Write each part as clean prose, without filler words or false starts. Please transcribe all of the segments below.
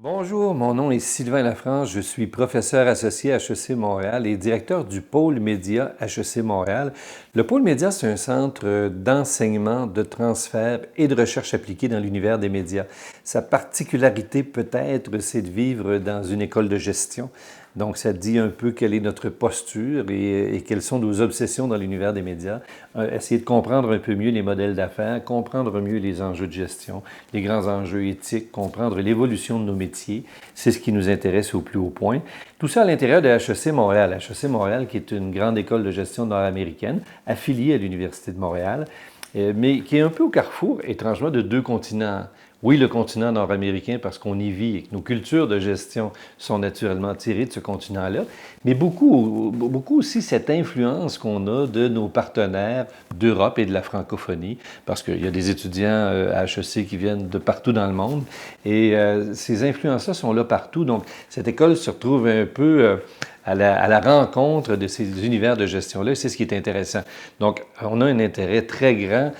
Bonjour, mon nom est Sylvain Lafrance, je suis professeur associé à HEC Montréal et directeur du pôle média HEC Montréal. Le pôle média, c'est un centre d'enseignement, de transfert et de recherche appliquée dans l'univers des médias. Sa particularité peut-être, c'est de vivre dans une école de gestion. Donc, ça dit un peu quelle est notre posture et quelles sont nos obsessions dans l'univers des médias. Essayer de comprendre un peu mieux les modèles d'affaires, comprendre mieux les enjeux de gestion, les grands enjeux éthiques, comprendre l'évolution de nos métiers. C'est ce qui nous intéresse au plus haut point. Tout ça à l'intérieur de HEC Montréal. HEC Montréal, qui est une grande école de gestion nord-américaine, affiliée à l'Université de Montréal, mais qui est un peu au carrefour, étrangement, de deux continents. Oui, le continent nord-américain, parce qu'on y vit et que nos cultures de gestion sont naturellement tirées de ce continent-là, mais beaucoup aussi cette influence qu'on a de nos partenaires d'Europe et de la francophonie, parce qu'il y a des étudiants à HEC qui viennent de partout dans le monde, et ces influences-là sont là partout. Donc, cette école se retrouve un peu à la rencontre de ces univers de gestion-là. C'est ce qui est intéressant. Donc, on a un intérêt très grand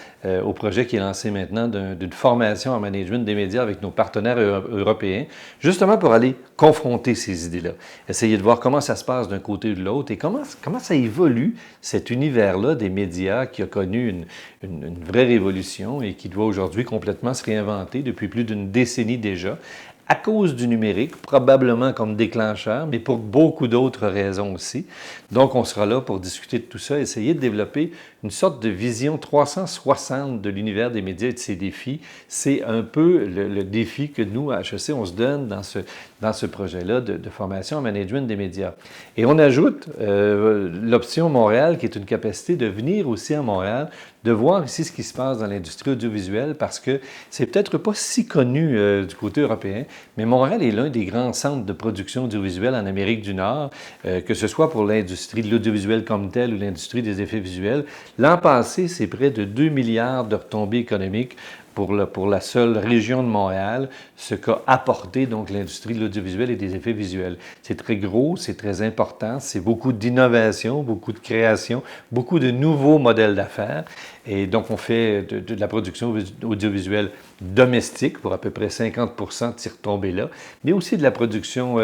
au projet qui est lancé maintenant d'une formation en management des médias avec nos partenaires européens, justement pour aller confronter ces idées-là. Essayer de voir comment ça se passe d'un côté ou de l'autre et comment ça évolue, cet univers-là des médias qui a connu une vraie révolution et qui doit aujourd'hui complètement se réinventer depuis plus d'une décennie déjà, à cause du numérique, probablement comme déclencheur, mais pour beaucoup d'autres raisons aussi. Donc, on sera là pour discuter de tout ça, essayer de développer une sorte de vision 360 de l'univers des médias et de ses défis. C'est un peu le défi que nous, à HEC, on se donne dans ce projet-là de formation en management des médias. Et on ajoute l'option Montréal, qui est une capacité de venir aussi à Montréal, de voir ici ce qui se passe dans l'industrie audiovisuelle, parce que c'est peut-être pas si connu du côté européen, mais Montréal est l'un des grands centres de production audiovisuelle en Amérique du Nord, que ce soit pour l'industrie de l'audiovisuel comme tel ou l'industrie des effets visuels. L'an passé, c'est près de 2 milliards de retombées économiques pour la seule région de Montréal, ce qu'a apporté donc l'industrie de l'audiovisuel et des effets visuels. C'est très gros, c'est très important, c'est beaucoup d'innovation, beaucoup de création, beaucoup de nouveaux modèles d'affaires. Et donc, on fait de la production audiovisuelle domestique pour à peu près 50% de ces retombées-là, mais aussi de la production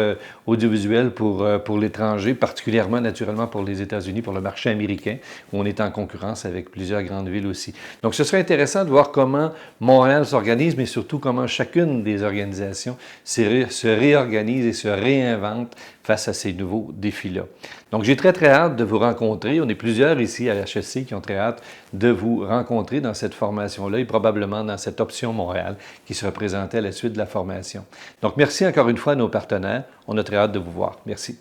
audiovisuelle pour l'étranger, particulièrement naturellement pour les États-Unis, pour le marché américain, où on est en concurrence avec plusieurs grandes villes aussi. Donc, ce serait intéressant de voir comment Montréal s'organise, mais surtout comment chacune des organisations se réorganise et se réinvente face à ces nouveaux défis-là. Donc, j'ai très, très hâte de vous rencontrer. On est plusieurs ici à HEC qui ont très hâte de vous rencontrer dans cette formation-là et probablement dans cette option Montréal qui sera présentée à la suite de la formation. Donc, merci encore une fois à nos partenaires. On a très hâte de vous voir. Merci.